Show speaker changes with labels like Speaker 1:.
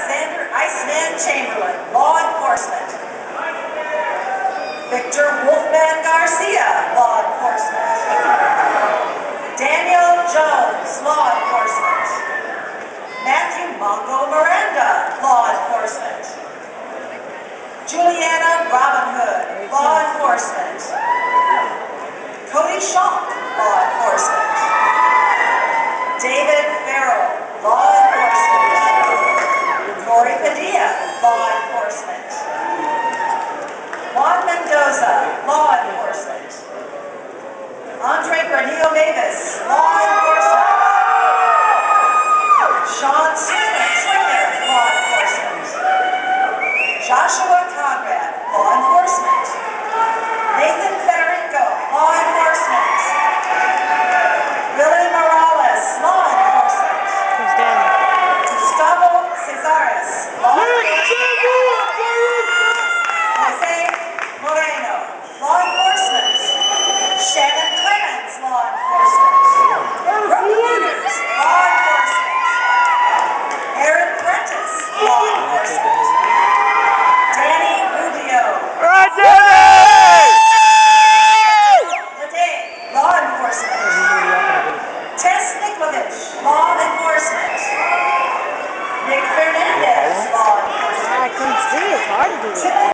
Speaker 1: Alexander Iceman Chamberlain, Law Enforcement. Victor Wolfman Garcia, Law Enforcement. Daniel Jones, Law Enforcement. Matthew Mongo Miranda, Law Enforcement. Juliana Robin Hood, Law Enforcement. Cody Shaw, Law Enforcement. David Farrell, Law Enforcement. Rory Padilla, Law Enforcement. Juan Mendoza, Law Enforcement. Andre Granillo Davis, Law Enforcement. Sean Swinger, Law Enforcement. Joshua Conrad, Law Enforcement. Nathan Federico, Law Enforcement. Billy Morales, Law Enforcement. Gustavo Cesares, Law Enforcement. Jose Moreno, Law Enforcement. Shannon Clarence, Law Enforcement. Brooke Hooters, Law Enforcement. Aaron Prentice, Law Enforcement. Danny Rubio.
Speaker 2: Right, Danny!
Speaker 1: Lede, Law Enforcement. Tess Niklovich, Law Enforcement. Nick Fernandez, Law Enforcement.
Speaker 3: I couldn't see. It's hard to do.